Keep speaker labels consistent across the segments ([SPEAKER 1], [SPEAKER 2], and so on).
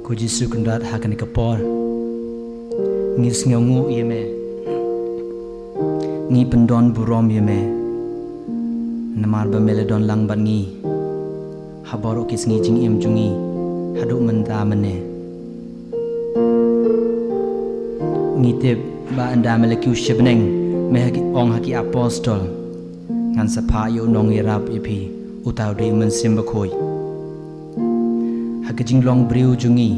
[SPEAKER 1] Ko Jisu kundat hakan kapor ngis ngungu yeme ngi pendon burom yeme namar ba meledon lang ban ngi haboro kis ngi jing im jungi hadu menta mene ngi te ba anda melekiu shibneng mehaki ong haki apostol ngan sapa yo nong irap ipi utaw de men simbakoi Hakajing long briu jungi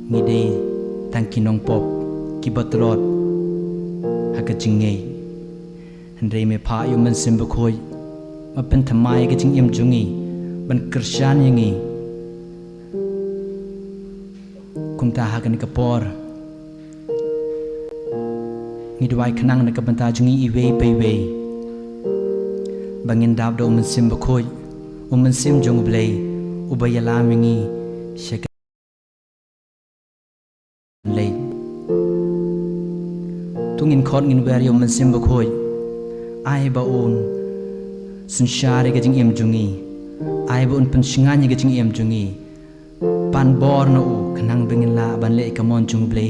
[SPEAKER 1] ngide tangki nong pop kibatrot hakajing ngei handrei me pha yu man sim bakhoi ma pen thamai kajing im jungi ban krisyan yangi kumta hakan kapor ngidwai khanang na kabanta jungi iwei peiwei bangin dab do man sim bakhoi man sim jung blei Ubayala mingi shek lay tungin khot ngin wer yom sim bakhoi ai ba on sun share ga jing em jungi ai ba on pen singani ga jing em jungi pan bor no u khanang bingin la ban le kamon jung ble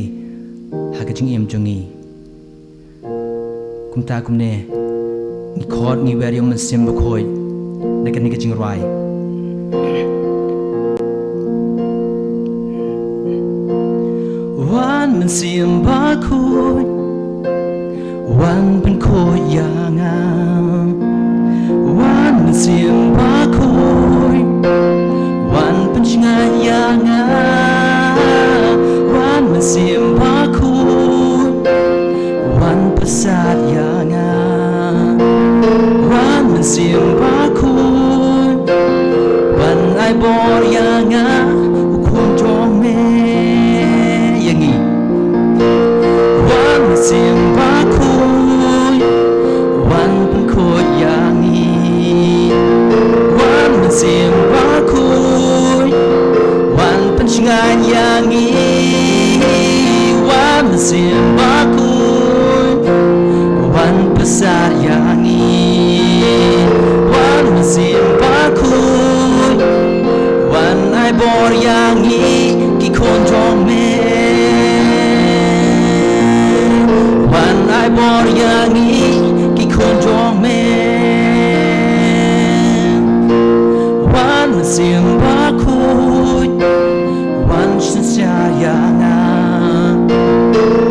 [SPEAKER 1] ha ga jing em jungi kumta kumne ni khot ngi wer yom sim bakhoi na kan ni ga jing rai Wan men sim Bakhuid wan pen khoi yanga wan men sim Bakhuid wan pen chingan yanga wan men sim Bakhuid wan pasat yanga wan men sim Bakhuid wan ai bor yanga ukun jong me Sim Bakhuid wan pen khoi yangi wan sim Bakhuid wan pen chingan yangi wan sim Bakhuid wan pasar yangi wan sim Bakhuid wan ai bor yangi ki kon jong me I bor yangi ki kon jong me wan sim Bakhuid wan shin sia yanga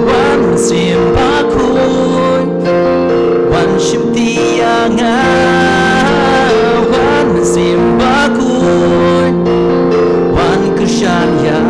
[SPEAKER 1] wan sim Bakhuid wan shim ti yanga wan sim Bakhuid wan kushan ya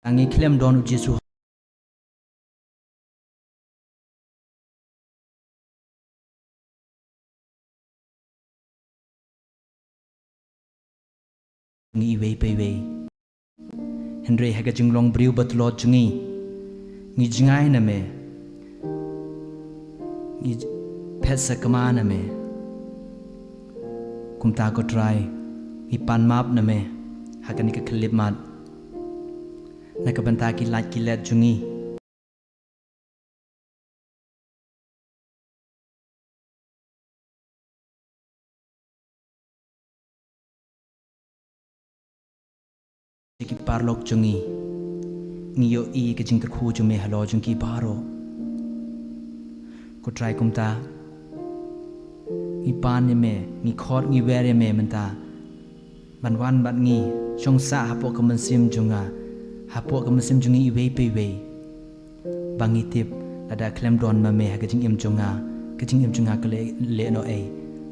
[SPEAKER 1] Angi klem don Jesu ngi wei pe wei Henry haga jinglong briu batlot jungi ngi jingai na me ngi phesa kama na me kumta ko try ngi pan map na me haga ni ka klip mat na ka banta ki lat ki let jungi ki parlok jungi ngi yo I ka jing ka khu ju me halo jung ki baro ko try kumta ngi pan ni me ngi khot ngi were me manta ban wan bat ngi chong sa hapo ka man sim junga hapo ka man sim jungi I wei pe wei bangi tip lada klem don ma me ha ka jing im junga ka le no e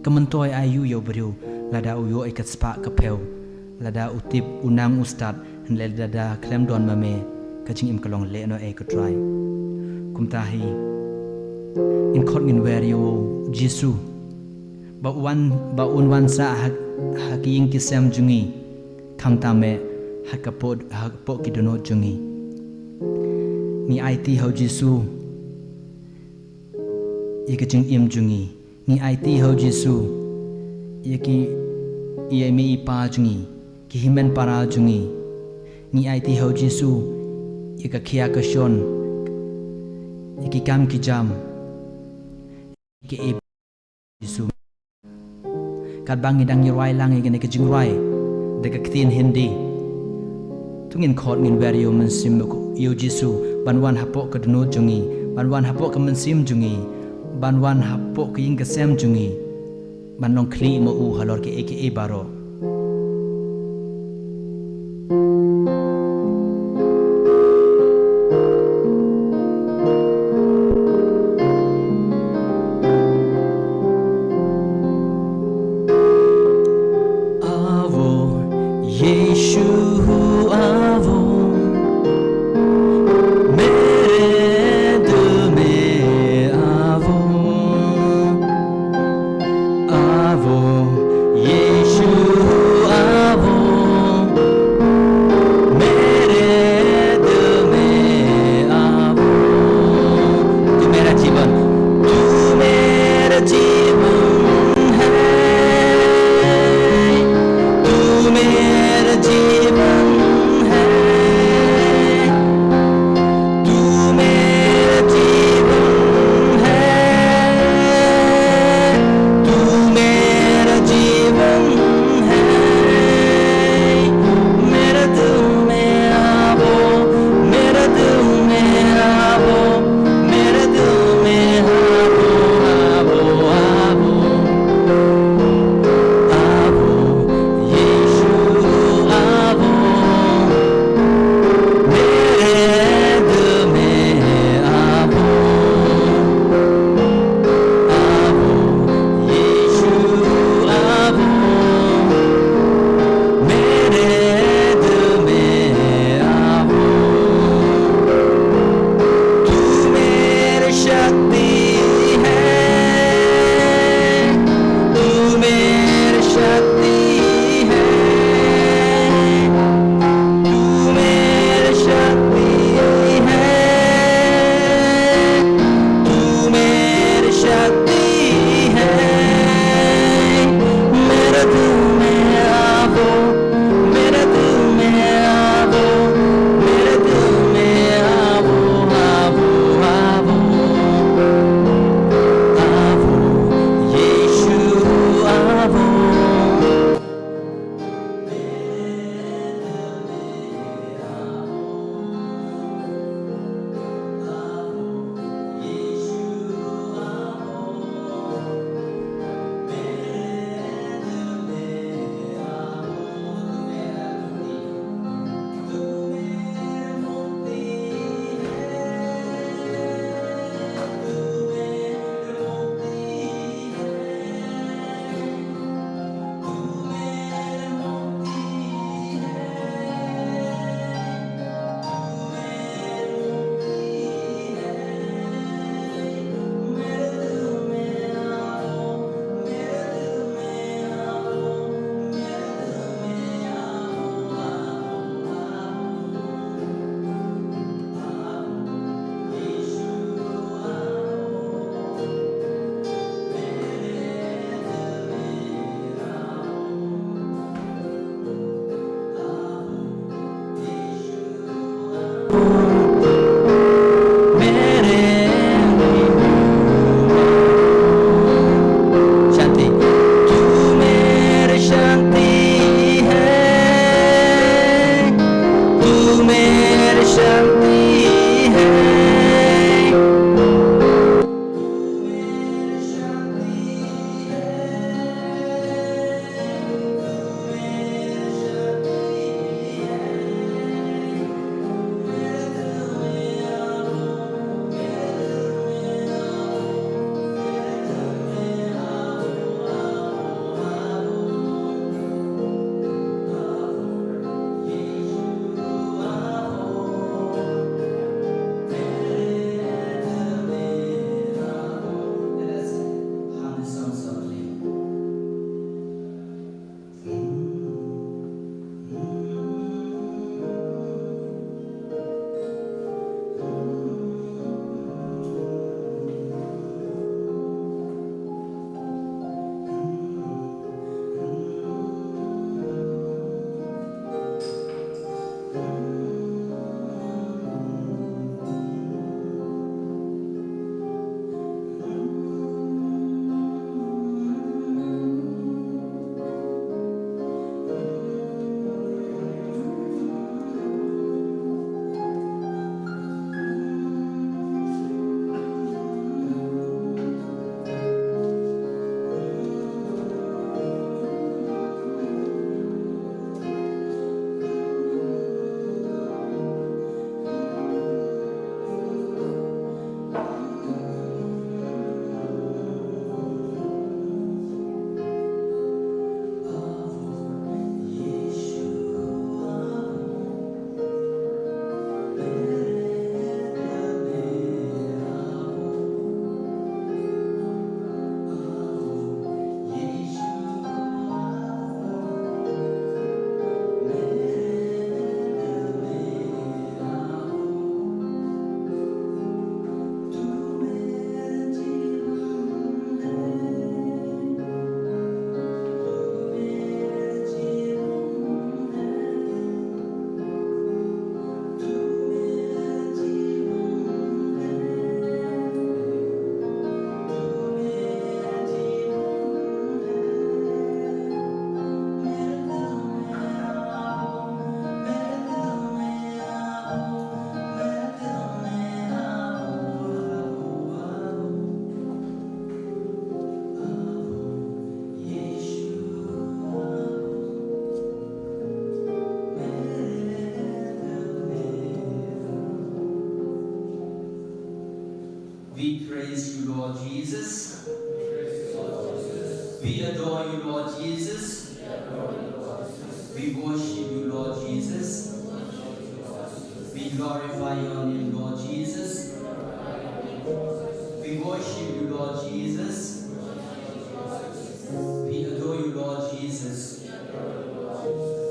[SPEAKER 1] ka man toy ayu yo bru lada u yo e ka spa ka peu lada utip unang ustad han le lada klem don ma me ka jing im kalong le no e ko try kumta hi in khot ngin wer yo Jesu ba un wan sa haking ki sem jungi khangta me hakapo ki dono jungi ni IT ho Jesu yeke jing im jungi ni IT ho Jesu yeki ye mi pa jungi ki himen para jungi ni IT ho Jesu yeka khia ka shon yeki kam ki jam ki e Jesu kat bangi dang yirai lang igene ke jingrai de ka ktin hindi tungin khot ngin wer yo man sim ko yo Jesu banwan hapo ka dno jungi banwan hapo ka man sim jungi banwan hapo ka ying ka sem jungi banlong khli mo u halor ke e baro Yeshu We praise you, Lord Jesus. We adore you, Lord Jesus. We worship you, Lord Jesus. We glorify your name, Lord Jesus. We worship you, Lord Jesus. We adore you, Lord Jesus.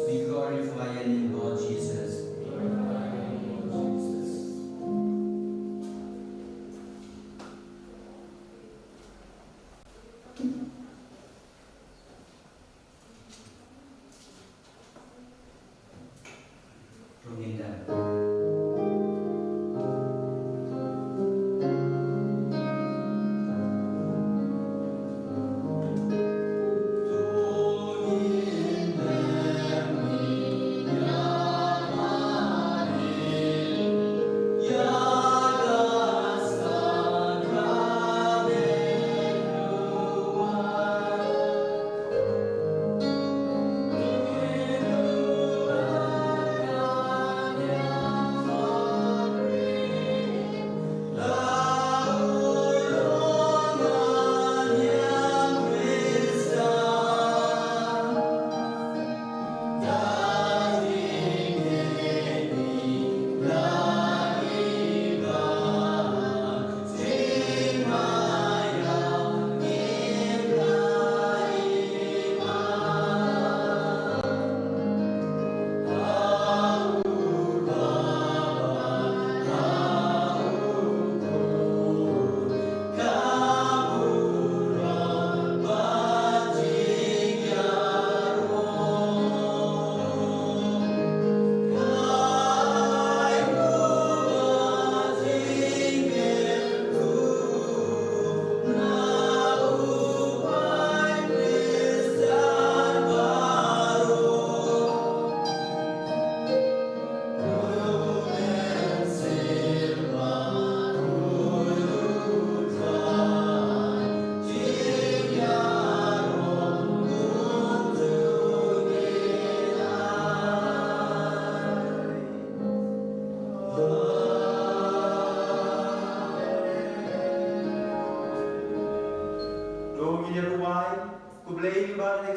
[SPEAKER 1] We glorify your name, Lord Jesus.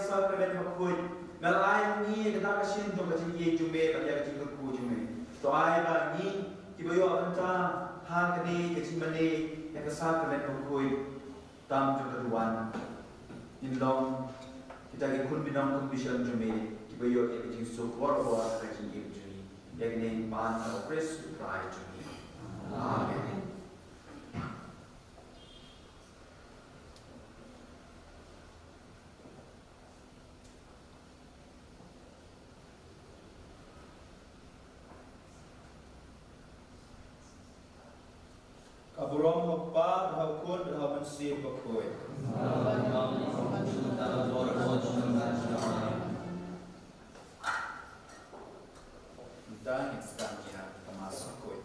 [SPEAKER 2] Sakrament Bakhuid, Meghalaya ni kita kasin tu macam ye jume pada macam ku jume. To ai ba ni kita yo anta ha kini Jingmane yang Sakrament Bakhuid tam tu keduan. Inlong kita ke kun binang kun bisan jume kita yo ke jing support buat macam ye jume. Yang ni ban opres try jume. Amen. Kaburong hokpa hakun hamansi Bakhuid. Dan sekarang kita masuk Bakhuid.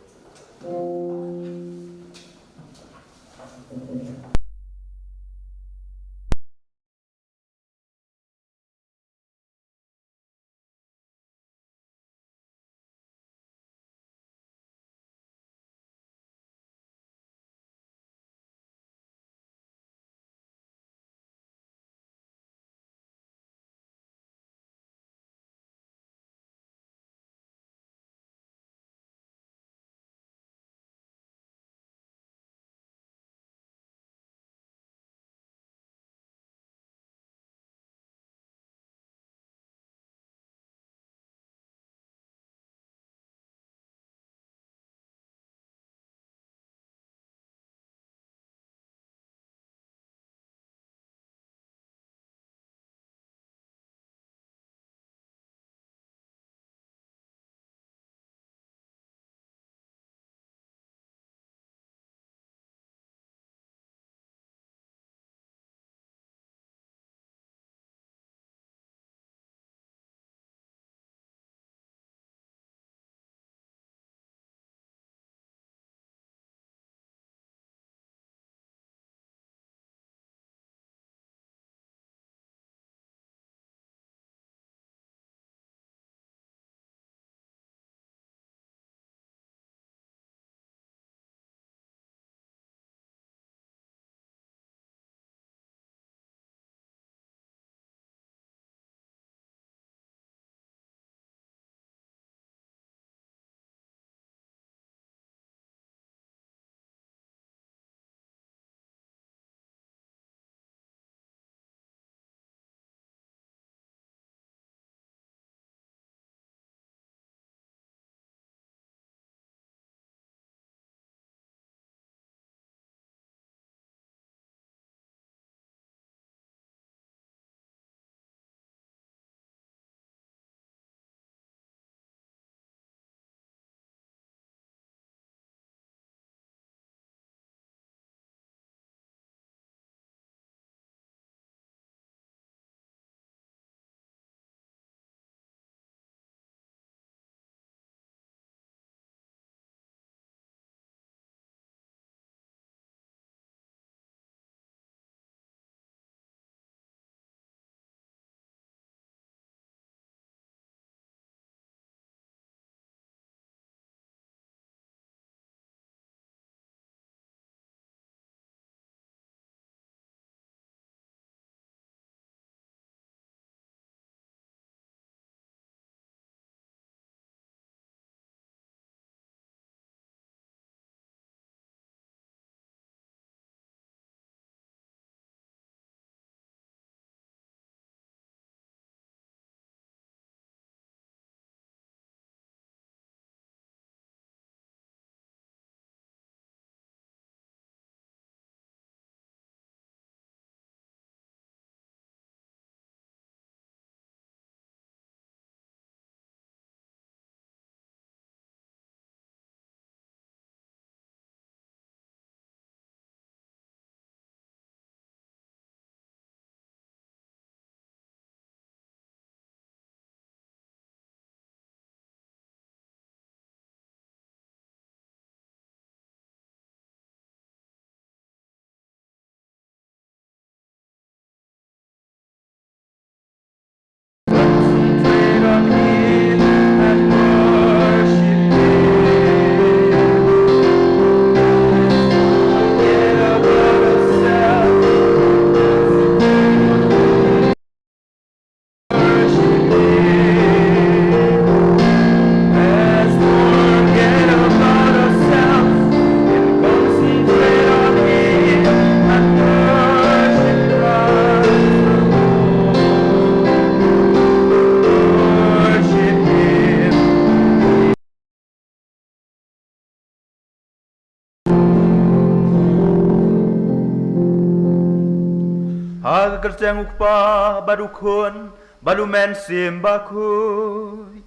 [SPEAKER 2] Aga kerjang ukpa barukun balumen sim Bakhuid.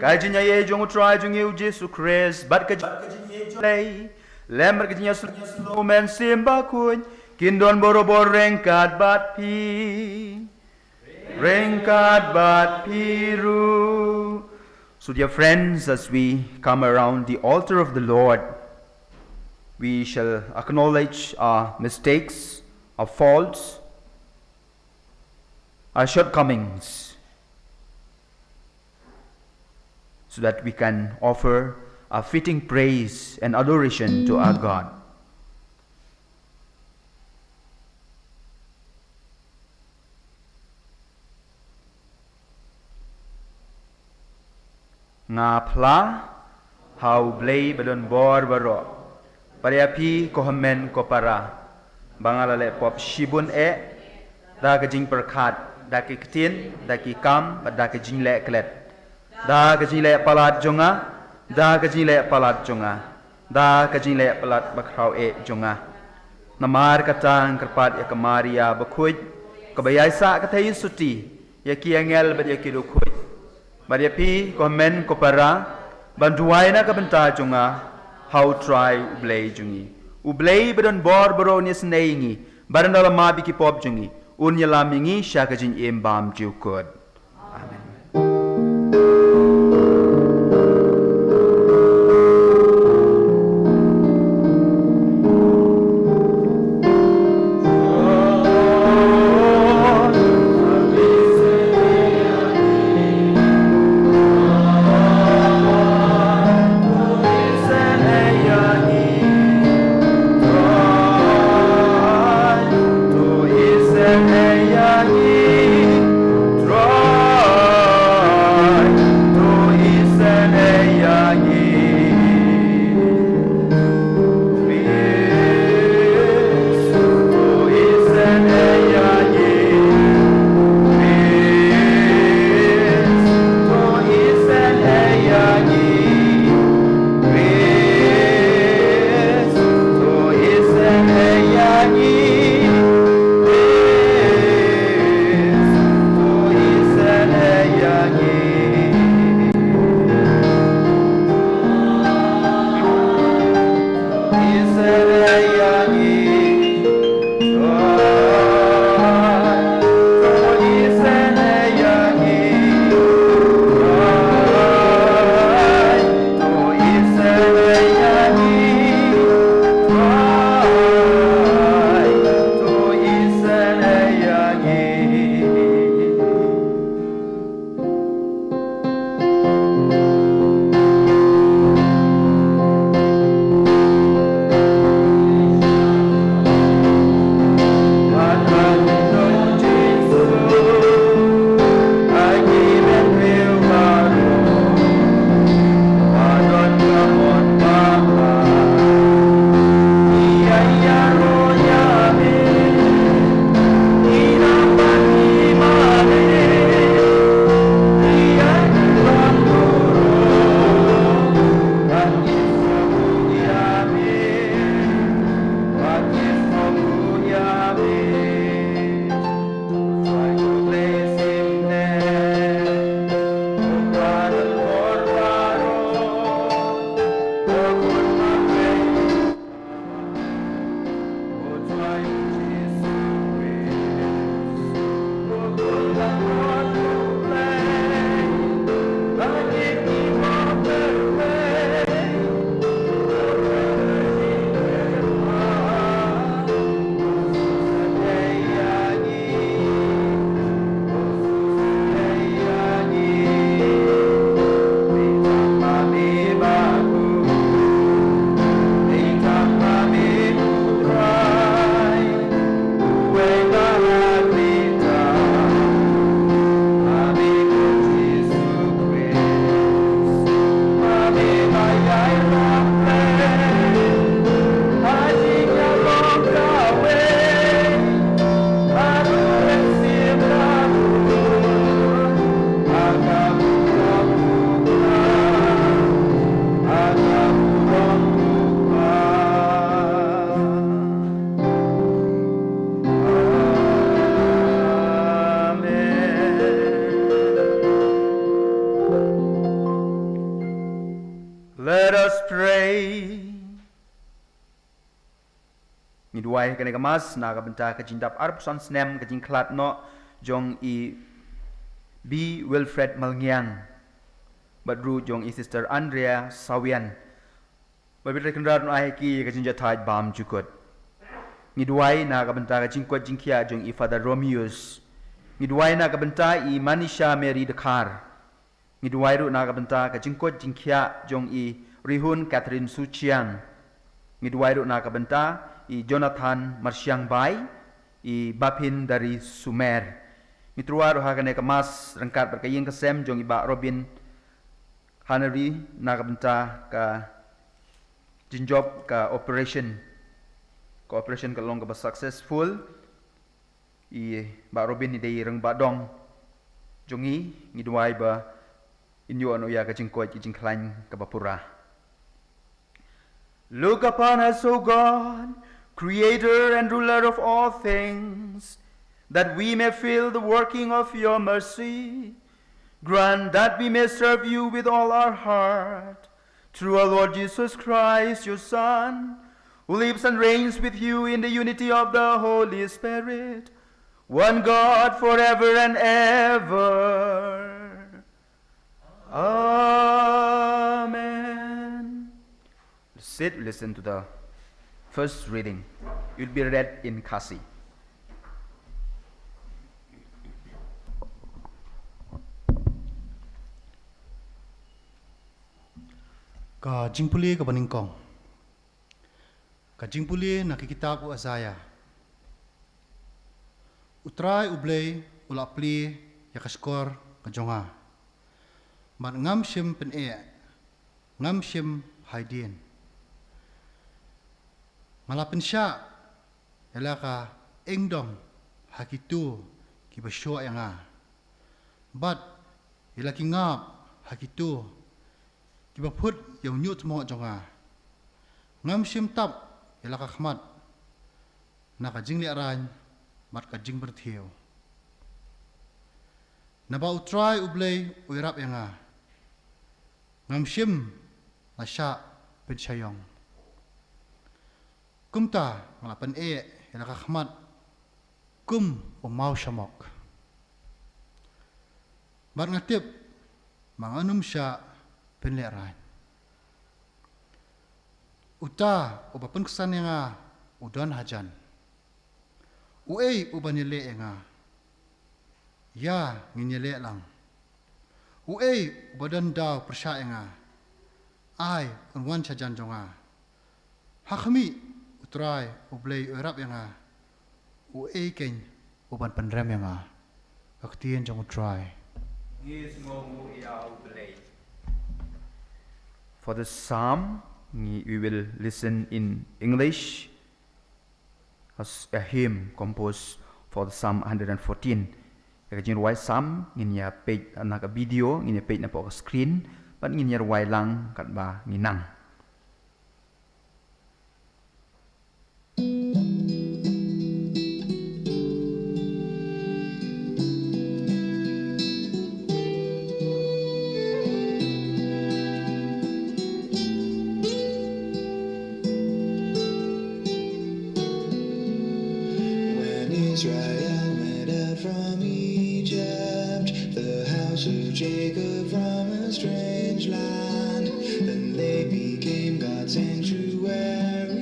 [SPEAKER 2] Kajinya ye jong utrai jong yu Jesu Christ bat kajinya ye jong lay lember kajinya slow men sim Bakhuid kindon borobor rengkat bat pi rengkat bat piru. So dear friends, as we come around the altar of the Lord, we shall acknowledge our mistakes, our faults, our shortcomings, so that we can offer a fitting praise and adoration to our God. Nga pla hau blei balon bor baro pariapi ko hamen ko para bangalale pop shibun da ka jing perkhat da ki ktin da ki kam da ka jing le klet da ka jing le palat jonga da ka jing le palat jonga da ka jing le palat bakrau jonga namar katang kerpat ya kamaria Bakhuid kabayai sa katai suti ya ki angel ba ya ki Bakhuid Mariapi komen kopara bantuai na kabenta junga how try ublay jungi ublay bedon bor boro ni sneingi barandala mabi ki pop jungi unya lamingi syakajin embam jukod. Amen. Ngidwai kene kamas na kabenta ka jindap arp son snem ka jingklat no jong i B Wilfred Malngiang badru jong i sister Andrea Sawian babit rekendar no ai ki ka jinjatai bam jukut ngidwai na kabenta ka jingkot jingkia jong i Father Romeus ngidwai na kabenta i Manisha Mary Dekar ngidwai ru na kabenta ka jingkot jingkia jong i Rihun Catherine Suchiang ngidwai ru na kabenta i Jonathan Marsyang Bai i Bapin dari Sumer mitruwa ro hakane kamas rangkat berkayeng kesem jong iba Robin Hanari na kabenta ka jinjob ka operation ka long ka successful i ba Robin ni dei rang ba dong jongi ngidwai ba inyo ano ya ka jingkoy ki jingklain ka bapura. Look upon us, O God, Creator and ruler of all things, that we may feel the working of your mercy. Grant that we may serve you with all our heart, through our Lord Jesus Christ, your Son, who lives and reigns with you in the unity of the Holy Spirit, one God forever and ever. Amen. Sit, listen to the first reading. It will be read in Kasi.
[SPEAKER 3] Ka jingpuli ka baningkong. Ka jingpuli nakikita ko Isaiah. Utray ublay ulapli yakaskor ka jonga. Man ngam shim pen ngam shim haidien. Malapin siya elaka engdom hakitu kibasyo nga. But ilaki ngap hakitu kiba put yang nyut mo jonga ngam sim tap ilaka khmat naka jingli aran mat ka jing bertheu naba utrai ublay uirap yanga ngam sim asha penchayong kumta ngalapan ilaka khmat kum umau shamok bar ngatip manganum sya penleran uta ubapun kesan yang udan hajan uei ubanile yang ya nginyele lang uei ubadan daw persya yang ai unwan hajan jonga hakmi utrai ublay urap yang uei ken uban penrem yang kaktien jong utrai
[SPEAKER 2] Yes, ngomu ia ublay. For the psalm, we will listen in English as a hymn composed for the Psalm 114. Kajin ruai psalm nginya page anak video nginya page na po screen, but nginya ruai lang kat ba nginang.
[SPEAKER 4] Israel went out from Egypt, the house of Jacob from a strange land. Then they became God's sanctuary,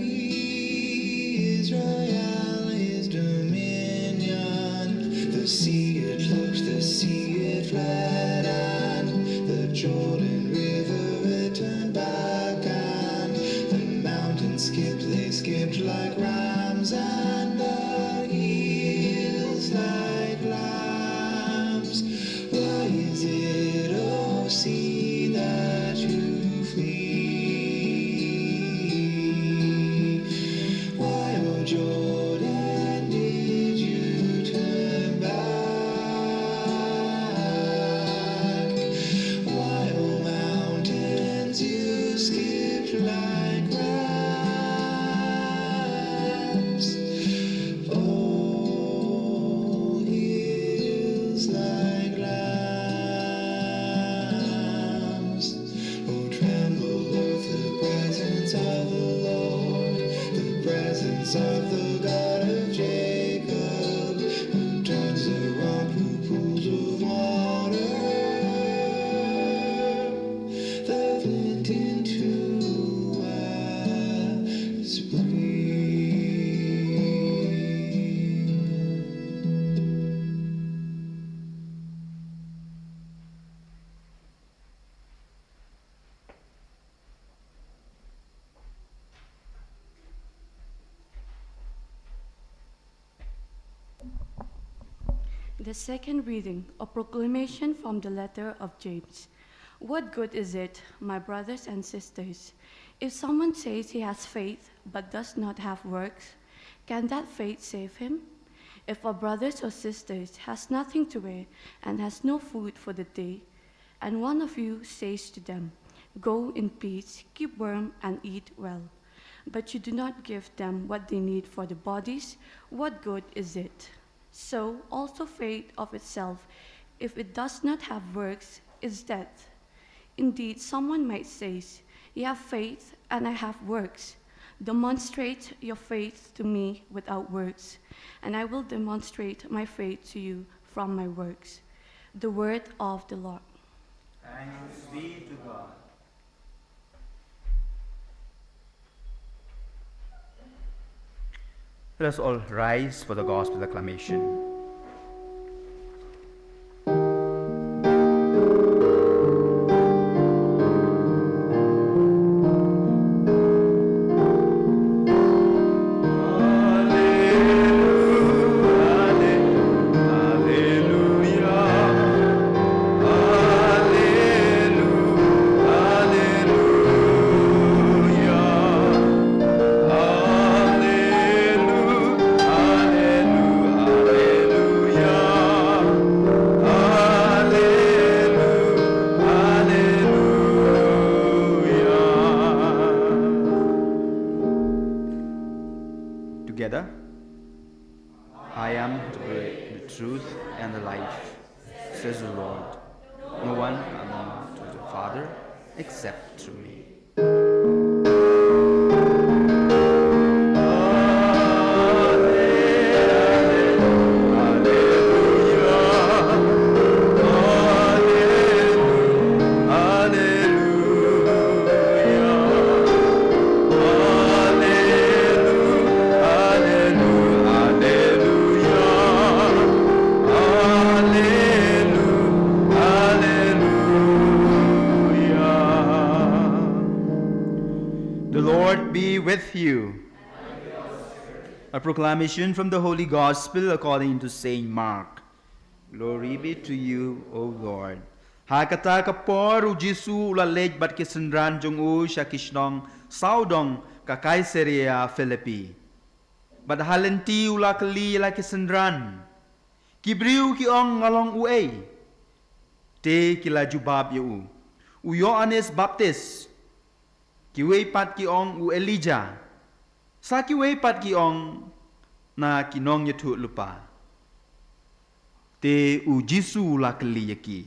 [SPEAKER 4] Israel his dominion. The sea it looked, the sea it fled, and the Jordan River it turned back, and the mountains skipped, they skipped like rams, and the hills presence of the God of Jacob, who turns the rock, who pools of water, the flint into a spring.
[SPEAKER 5] The second reading, a proclamation from the letter of James. What good is it, my brothers and sisters, if someone says he has faith but does not have works? Can that faith save him? If a brother or sisters has nothing to wear and has no food for the day, and one of you says to them, "Go in peace, keep warm and eat well," but you do not give them what they need for their bodies, what good is it? So also faith of itself, if it does not have works, is dead. Indeed, someone might say, "You have faith and I have works. Demonstrate your faith to me without works, and I will demonstrate my faith to you from my works." The word of the Lord.
[SPEAKER 2] Thanks be to God. Let us all rise for the gospel acclamation. Together, I am the way, the truth, and the life, says the Lord. No one comes to the Father except through me. With you. A proclamation from the Holy Gospel according to Saint Mark. Glory be to you, O Lord. Hakata kapor u Jisu ula lej bat kisendran jong u Shillong saudong ka Caesarea Philippi. Bat halenti ula kali la kisendran. Kibriu ki ong ngalong uay. Te kila jubab yu. U Yohanes Baptist. Kiwei pat ki ong u Elijah. Sa kiwei pat ki ong na kinong yatu lupa. Te u Jisu la kali yaki.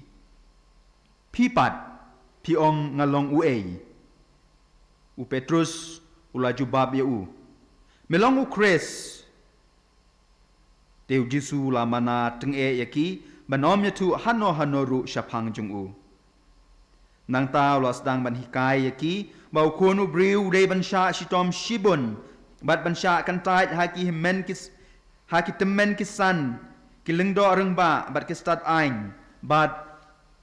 [SPEAKER 2] Pi pat pi ong ngalong u ei. U Petrus ula jubab ya u. Melong u Chris. Te u Jisu la mana teng e yaki banom yatu hano ru syapang jung u. Nang ta ula sedang ban hikai yaki bau kunu briu de bansha shitom shibun bat bansha kan tait haki men kis haki temen kisan kilengdo rengba bat kistat ain bat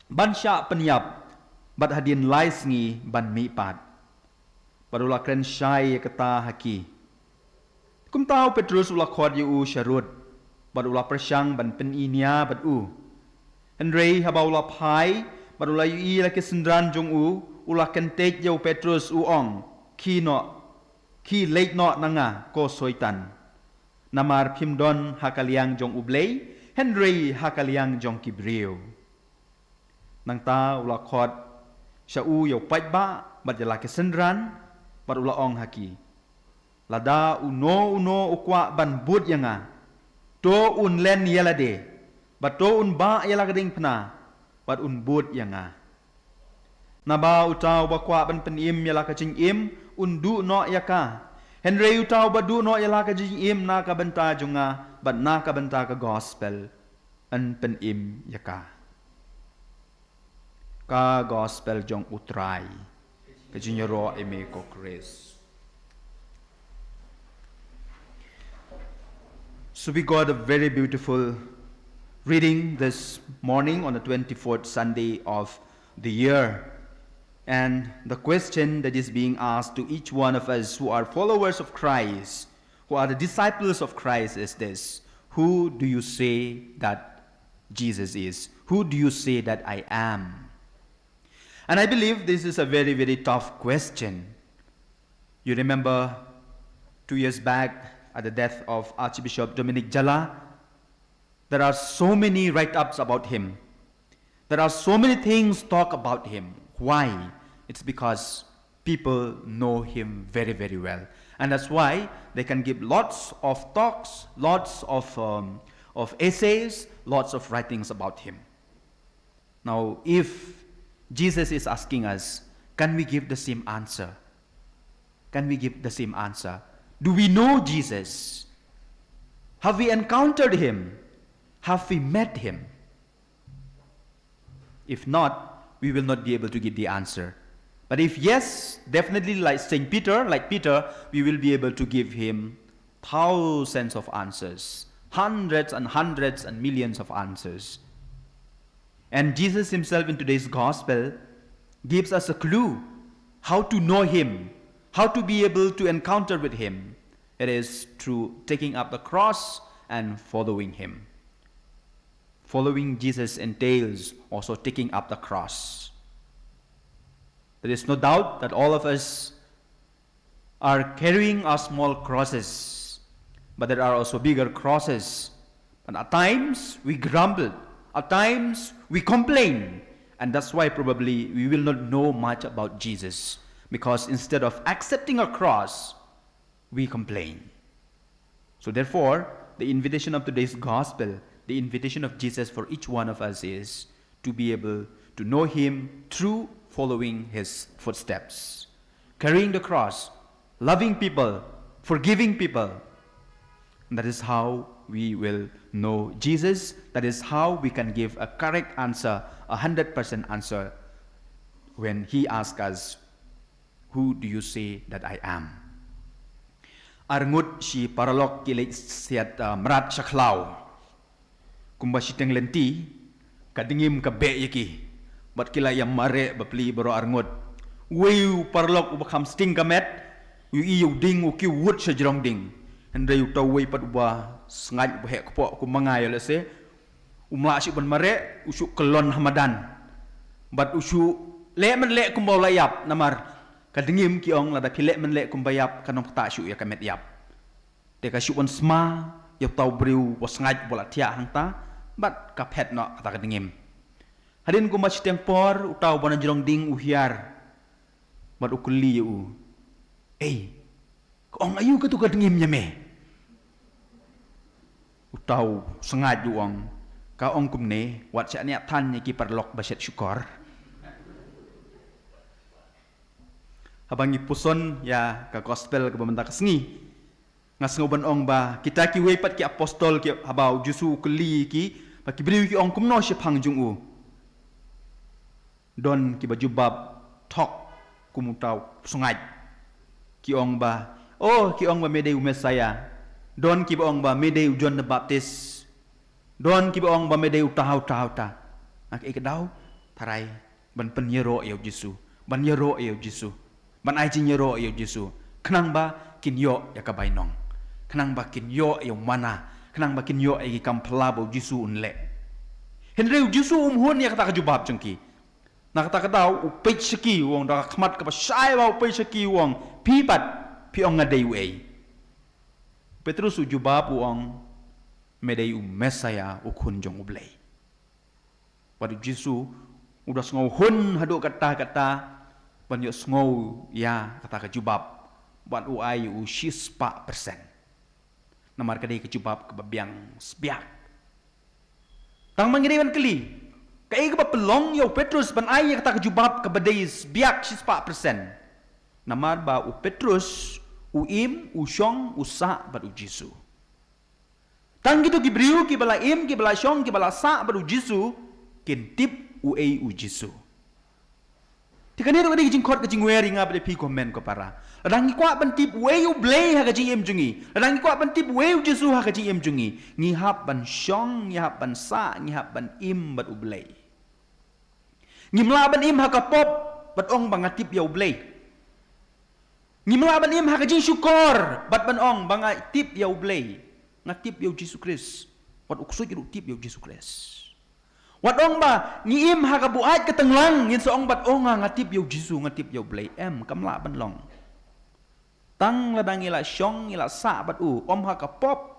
[SPEAKER 2] bansha penyap bat hadin lais ngi ban mi pat padula kren shai kata haki kum tau Petrus ula khod yu sharut bat ula persang ban pen inia bat u Henry habau ula phai bat ula yu i la kisendran jong u ula kentek yau Petrus uong ki late no nanga ko soitan namar pimdon hakaliang jong ublei Henry hakaliang jong kibriu nang ta ula khot sha u yau pajba bat jala kesendran bat ula ong haki lada uno ukwa ban bud yanga to un len yelade bat to un ba yala gading pna bat un bud yanga Naba utau bakwa ban penim yala kacing im undu no yaka Henry utaw ba du no yala ka jing im na ka banta junga but na ka banta ka gospel an pen im yaka. Ka gospel jong utray ka jing ro eme ko Chris. So we got a very beautiful reading this morning on the 24th Sunday of the year. And the question that is being asked to each one of us who are followers of Christ, who are the disciples of Christ is this: who do you say that Jesus is? Who do you say that I am? And I believe this is a very, very tough question. You remember 2 years back, at the death of Archbishop Dominic Jala, there are so many write-ups about him. There are so many things talk about him. Why? It's because people know him very, very well. And that's why they can give lots of talks, lots of essays, lots of writings about him. Now, if Jesus is asking us, can we give the same answer? Can we give the same answer? Do we know Jesus? Have we encountered him? Have we met him? If not, we will not be able to give the answer. But if yes, definitely like Peter, we will be able to give him thousands of answers, hundreds and millions of answers. And Jesus himself in today's gospel gives us a clue how to know him, how to be able to encounter with him. It is through taking up the cross and following him. Following Jesus entails also taking up the cross. There is no doubt that all of us are carrying our small crosses, but there are also bigger crosses. And at times we grumble, at times we complain, and that's why probably we will not know much about Jesus, because instead of accepting a cross, we complain. So therefore, the invitation of today's gospel, the invitation of Jesus for each one of us is to be able to know him through following his footsteps, carrying the cross, loving people, forgiving people. And that is how we will know Jesus. That is how we can give a correct answer, 100% answer, when he asks us, who do you say that I am? Arngut si paralog kilay siat merat syaklau. Kumba si teng lenti, kadingim kabe yaki. Bat kila yang mare bapli baro arngut. Weu paralog ubakam sting kamet, yu iyu ding uki wut sa jerong ding. Hendra yu tau wei pat uba sengaj bahek kepo ku mangai lese. Umla si ban mare usuk kelon hamadan. Bat usuk le men le kumbau layap namar. Kadengim kiong lada pilek menlek kumbayap kanong tak syuk ya kamet yap. Teka syuk on sma ya tau briu wasngaj bola tia hangta bat kapet no kata kadengim. Hadin kumba tempor utau bana jerong ding uhiar. Bat ukuli u. Kong ayu ke tu kadengim nyame. Utau sengaj uang ka ong kumne wat syak niat tan ki parlok baset syukor. Habang ipuson ya ka gospel ke bementa kesengi ngas ngoban ong ba kita ki wepat ki apostol ki habau jusu keli ki ba ki beriu ki ong kumno she pangjung u don ki bajubab tok kumutau sungai ki ong ba ki ong ba medeu mesaya don ki ong ba medeu John the Baptist don ki ong ba medeu tahau ta ak ikadau tarai ban penyero ya Yesu ban yero ya Yesu ban ai jing yero yo Jesu kenang ba kin yo ya ka bainong kenang ba kin yo yo mana kenang ba kin yo ai kam plabo Jesu unle henre Jesu hon ya kata jubab jengki na kata dau upei seki wong da khmat ka ba sai ba upei seki wong pipat piong ngadei wei Petrus jubab wong medei mesaya ukun jong ublei wadu Jesu udah ngau hon hadu kata banyak ngau ya kata kejubab ban uai u 6%. Namar kadai kejubab kebabiang sebiak. Tang mangiriwan keli. Kai ke pelong yo Petrus ban ai kata kejubab kebadai sebiak 6%. Namar ba u Petrus u im, u shong, u sa bat u Jisu. Tang gitu kibriu ki bala im, ki bala shong, ki bala sa bat u Jisu, kin tip u ei u Jisu. Tikani tu kejing kot kejing wearing apa de pi komen ko para. Ladang kuat ban tip we u blay ha kejing em jungi. Ladang kuat ban tip we u Jisu ha kejing em jungi. Ngihap ban shong, ngihap ban sa, ngihap ban im bat u blay. Ngimla ban im ha ka pop bat ong bang tip ya u blay. Ngimla ban im ha kejing syukur bat ban ong bang tip ya u blay. Ngatip ya u Jisu Kris. Wat uksud ya u tip ya u Jisu Kris. Wat ong ba ngi im ha ka buat ka tenglang ngin so ong bat ong ngatip yo Jisu ngatip yo blay em kamla ban long tang ladang ila syong ila sa bat u om ha ka pop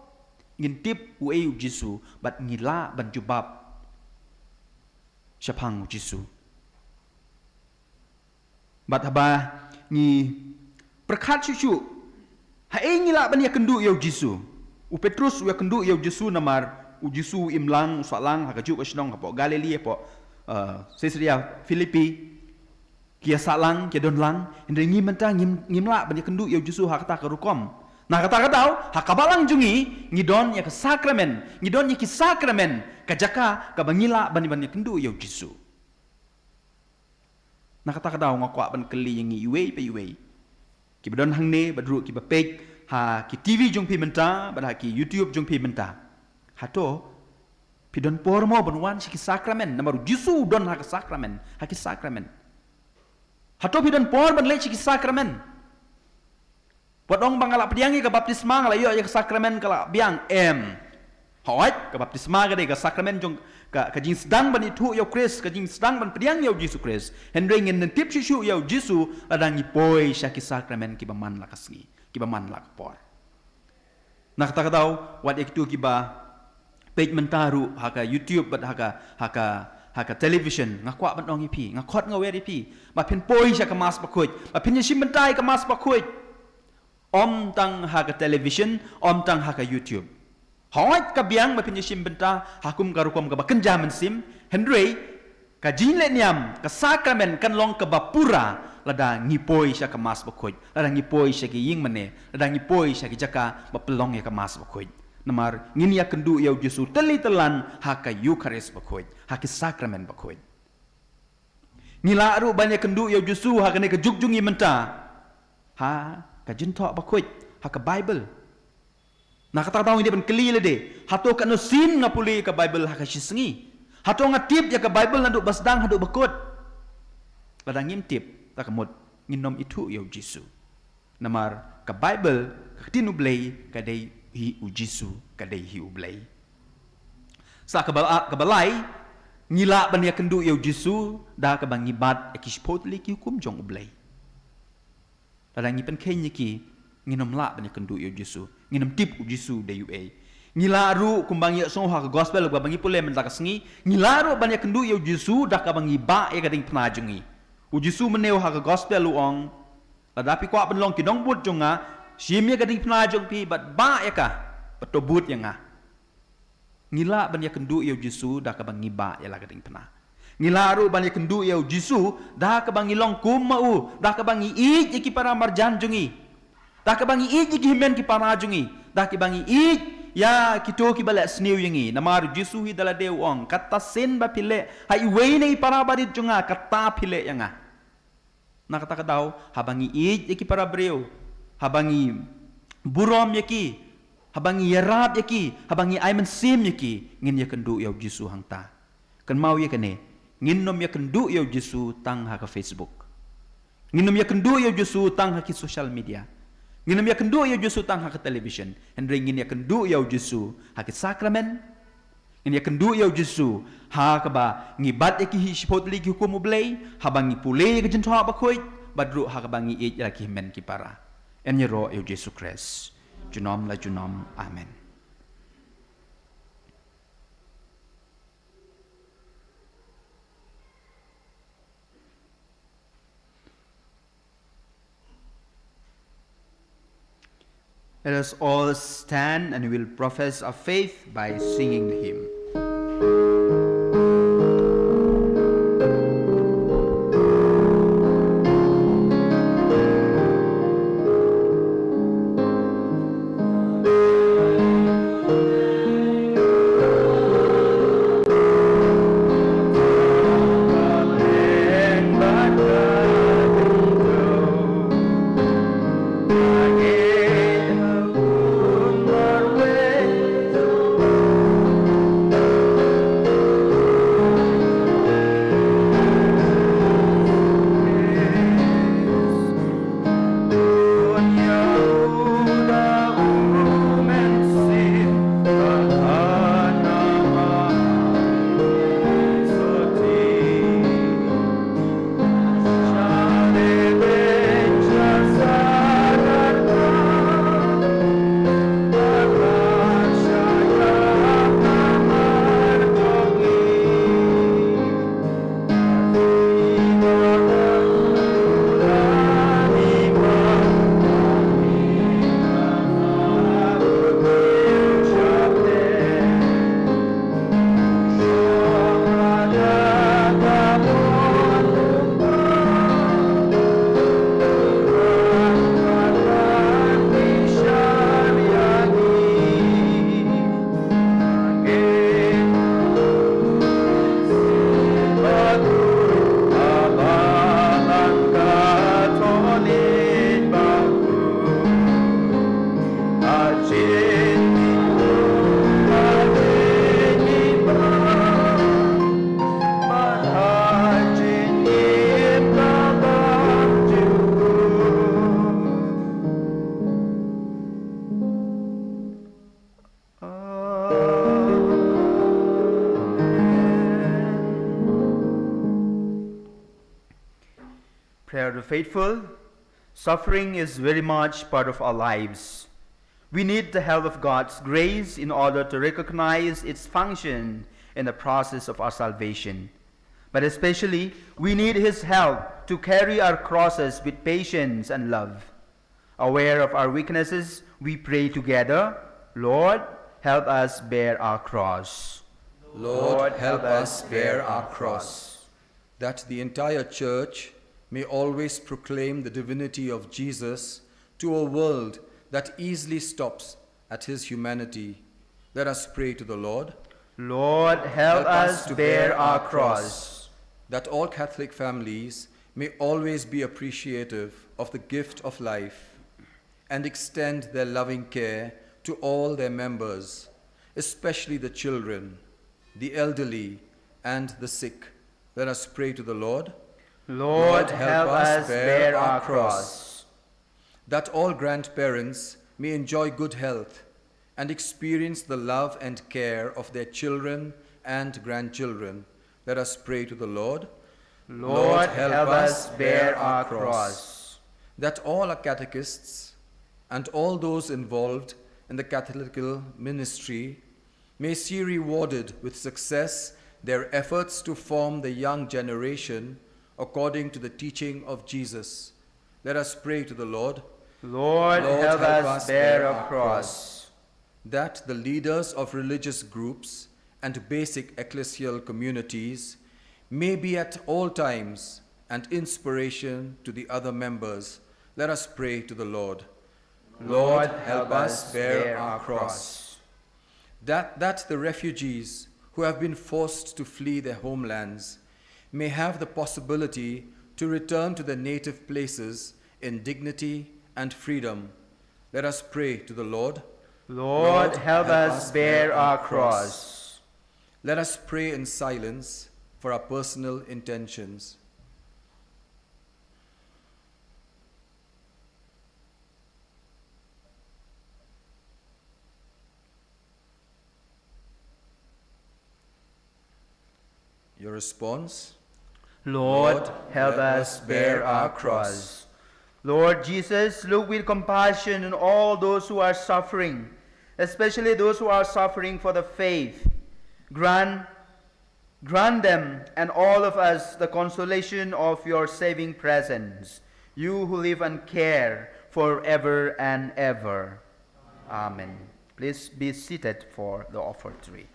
[SPEAKER 2] ngin tip u eu Jisu bat ngila ban jubab syapang Jisu bat haba ngi perkat cucu ha ngila ban ya kendu yo Jisu u Petrus ya kendu yo Jisu namar u Jisu imlang salang hakajuk ka Shillong hapo Galilea po Caesarea Philippi kia salang kia donlang hindai ngim mentang ngimla ban kendu ya Jisu hakata ka rukom nah kata katau hakabalang jungi ngidon ya ka sakramen ngidon ya ki sakramen ka jaka ka bangila ban kendu ya Jisu nah kata katau ngakwa ban keli yang iwe pe iwe ki badon hangne badru ki bapek ha ki TV jong pi menta ban ha ki YouTube jong pi menta hato pidon pormo banwan siki sakramen namaru Jisu don hak sakramen haki sakramen hato pidon por ban le siki sakramen podong bangala pediangi ka baptisma ngala yo ya sakramen kala biang em hawat ka baptisma ga de ka sakramen jong ka jing sedang ban itu yo Kris ka jing sedang ban pediang yo Jisu Kris hendring in tip shu yo Jisu ladang ipoi saki sakramen ki baman la kasngi ki baman la por nak ta kadau wat ek tu ki ba page mentaru haka YouTube bat haka television ngakwa ban ong ipi ngakot ngaweri pi ma pin poi sha ka mas Bakhuid ma pin yishim bentai ka mas Bakhuid om tang haka television om tang haka YouTube hawat ka biang ma pin yishim benta hakum karukom ka bakenja mensim Henry ka jinle niam ka sakramen kan long ka bapura lada ngipoi sha ka mas Bakhuid lada ngipoi sha ki Jingmane lada ngipoi sha ki jaka bapelong ya ka mas Bakhuid namar ngini ya kendu ya Jisu teli telan haka Eucharistic Bakhuid haki sakramen Bakhuid ngila aru banyak kendu ya Jisu haka ne ke jugjungi menta ha ka jintok Bakhuid haka Bible nak kata tahu ini ban keli le de hato ka no sin ngapuli ka Bible haka sisngi hato ngatip ya ka Bible nandu basdang hadu bakut ladang ngimtip tak kemut nginom itu ya Jisu namar ka Bible ka tinu blay ka dei hi u Jisu kadai hi u blai sa kabalai ngila ban ya kendu ya Jisu da ka bang ibat ekipot li ki hukum jong u blai ladang ngipen kenya ki nginom la ban ya kendu ya Jisu nginom tip u Jisu de u e ngila ru kumbang ya song ha gospel ba bang ipule men takasngi ngila ru ban ya kendu ya Jisu da ka bang iba e kading penajungi u Jisu meneu ha gospel lu ong ladapi kwa ban long ki dong but jonga Simia kading penajong pi bat ba ya ka patobut yang ngila ban ya kendu ya Jisu dah ka bang ngiba ya la kading pena ngila ru ban ya kendu ya Jisu dah ka bang ilong kum mau dah ka bang i ki para marjan jungi dah ka bang i ki himen ki para jungi dah ki bang i ya kito ki balak sniu yangi namar Jisu hi dala deu ong kata sen ba pile hai we nei para barit junga kata pile yang na kata kadau habangi i ki para breu habangi burom yaki habangi yarab yaki habangi aiman sim yaki ngin ya kendu ya Jisu hangta kan mau ya kene nginom ya kendu ya Jisu tang ha ka Facebook nginom ya kendu ya Jisu tang ha ki social media nginom ya kendu ya Jisu tang ha ka television hendring ngin ya kendu ya Jisu ha ki sakramen ngin ya kendu ya Jisu ha ka ba ngibat yaki hipot li ki hukum blay habangi pule ke jentha Bakhuid badru ha ka bangi e ya ki men ki para en yero eu Jesu Kris junom la junom amen Let us all stand and we will profess our faith by singing the hymn. Prayer of the faithful. Suffering is very much part of our lives. We need the help of God's grace in order to recognize its function in the process of our salvation. But especially, we need His help to carry our crosses with patience and love. Aware of our weaknesses, we pray together, Lord, help us bear our cross.
[SPEAKER 6] Lord, help us bear our cross, that the entire Church may always proclaim the divinity of Jesus to a world that easily stops at His humanity. Let us pray to the Lord.
[SPEAKER 2] Lord, help us to bear our cross.
[SPEAKER 6] That all Catholic families may always be appreciative of the gift of life and extend their loving care to all their members, especially the children, the elderly, and the sick. Let us pray to the Lord.
[SPEAKER 2] Lord, help us bear our cross.
[SPEAKER 6] That all grandparents may enjoy good health and experience the love and care of their children and grandchildren. Let us pray to the Lord.
[SPEAKER 2] Lord, help us bear our cross.
[SPEAKER 6] That all our catechists and all those involved in the catechetical ministry may see rewarded with success their efforts to form the young generation according to the teaching of Jesus. Let us pray to the Lord.
[SPEAKER 2] Lord, help us bear our cross.
[SPEAKER 6] That the leaders of religious groups and basic ecclesial communities may be at all times an inspiration to the other members. Let us pray to the Lord.
[SPEAKER 2] Lord, help us bear our cross.
[SPEAKER 6] That the refugees who have been forced to flee their homelands may have the possibility to return to their native places in dignity and freedom. Let us pray to the Lord.
[SPEAKER 2] Lord, help us bear our cross.
[SPEAKER 6] Let us pray in silence for our personal intentions. Your response?
[SPEAKER 2] Lord, help us bear our cross. Lord Jesus, look with compassion on all those who are suffering, especially those who are suffering for the faith. Grant them and all of us the consolation of your saving presence, you who live and care forever and ever. Amen. Please be seated for the offertory.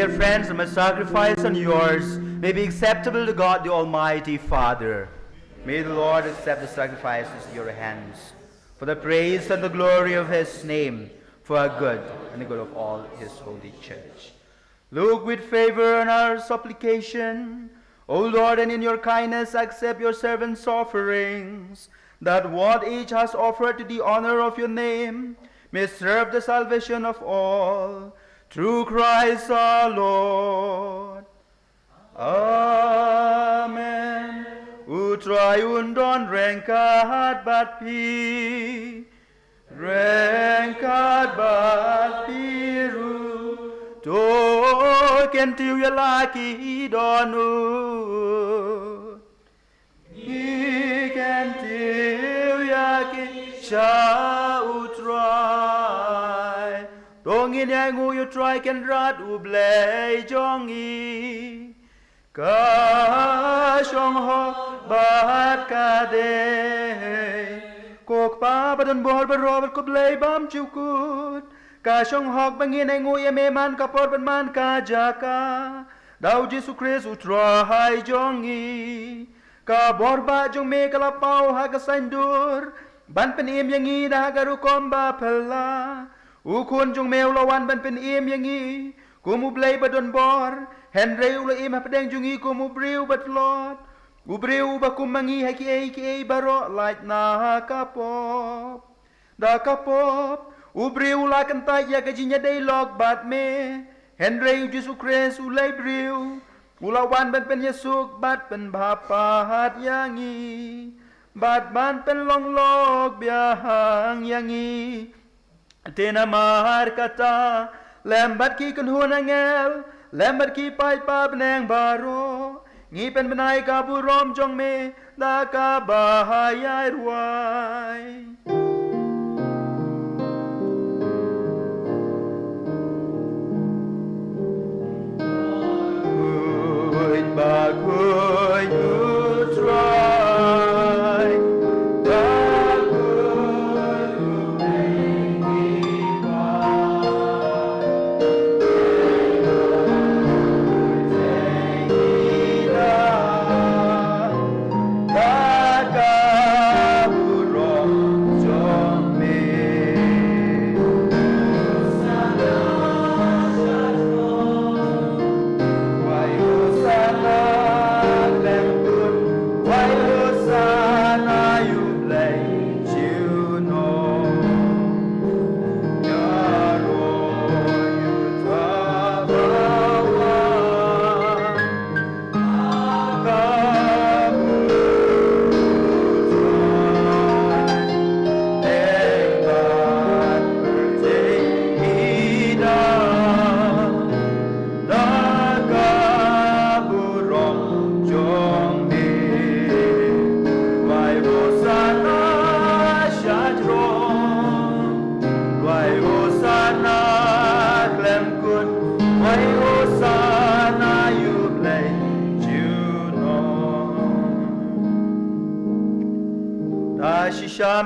[SPEAKER 2] dear friends, and my sacrifice and yours may be acceptable to God the Almighty Father. May the Lord accept the sacrifices of your hands for the praise and the glory of his name, for our good and the good of all his holy church. Look with favor on our supplication, O Lord, and in your kindness accept your servants' offerings, that what each has offered to the honor of your name may serve the salvation of all, through Christ our Lord. Amen. Utrayundon renkat bat pi, renkat bat piru, to kentiu yalaki donu, I kentiu yaki sha utray, dongin yang utray ken rat ublay jongi. Ka shong ho bat ka de kok pa badan bor barobal ko blay bam chukut ka shong hok bangin ay nguya me man ka por ban man ka jaka daw Jesu Christ utray jongi ka borba jong me kalapaw ha ka sandur ban penim yangi da garu komba pela ukun jong me ulawan ban penim yangi kumu blay badon bor Henry ula ima pedang jungi ko mubriu bat Lord. Ubriu ba kumangi haki baro like na kapop. Da kapop. Ubriu la kantay ya gajinya dialog bat me. Henry Jesu Christ ulay briu. Ulawan ban pen Yesuk bat pen bapat yangi. Bat ban pen longlog biahang yangi. Tinamar kata. Lembat ki kunhun angel. Lembat ki pai pa beneng baro ngipen benai kaburom jong me da ka bahayai ruai Bakhuid utray Bakhuid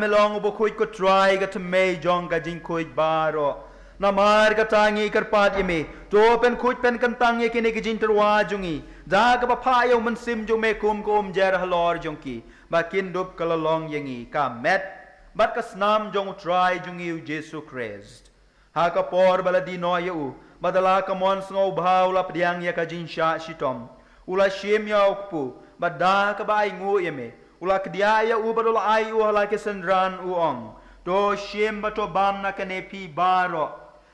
[SPEAKER 2] Melong Bakhuid ko try ka may jong ka jing kuid baro namar ka tangi karpat yemi to pen kuid pen kan tangi kini ka jing terwa jungi da ka papayo man sim jong me kum jer halor jong ki bakin dup kalalong yangi ka met bat ka snam jong try jungi Jesu Christ ha ka por baladi no yu badala ka mon sngo bhaula pdiang ya ka jing sha shitom ula shim ya ukpu badda ka bai ngu yemi ula kediaya u badul ai u hala kesendran uong to shim bato bam na kane pi baro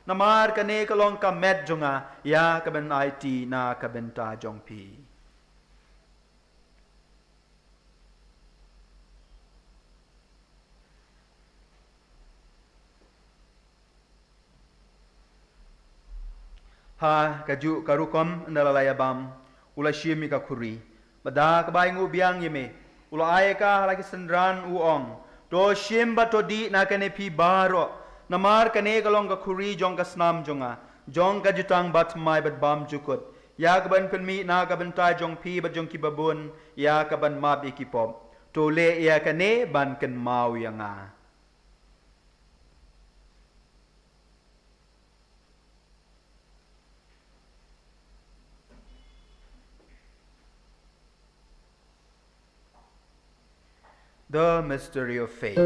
[SPEAKER 2] namar kane kalong ka met jonga ya ka ben IT na ka benta jong pi ha kaju karukom ndalalaya bam ula shim ka khuri bada ka bai ngu biang yeme Ula ayaka halaki sendran uong. To shimba to di na kane pi baro. Namar kane kalong ka kuri jong ka snam jonga. Jong ka jutang bat mai bat bam jukut. Ya ka ban penmi na ka ban ta jong pi bat jong ki babun. Ya ka ban mab ikipop. To le ya kane ban ken mau yanga. The mystery of faith.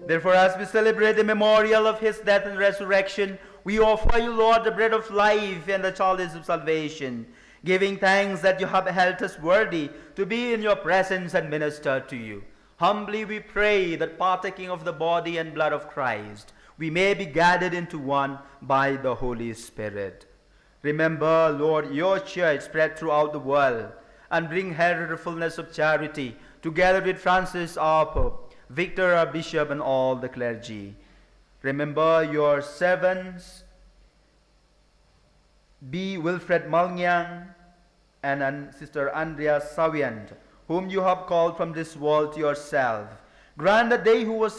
[SPEAKER 2] Therefore, as we celebrate the memorial of his death and resurrection, we offer you, Lord, the bread of life and the chalice of salvation, giving thanks that you have held us worthy to be in your presence and minister to you. Humbly we pray that, partaking of the body and blood of Christ, we may be gathered into one by the Holy Spirit. Remember, Lord, your church spread throughout the world, and bring her the fullness of charity, together with Francis our Pope, Victor our Bishop, and all the clergy. Remember your servants, B. Wilfred Malnyang and Sister Andrea Sawiant, whom you have called from this world to yourself. Grant that they who were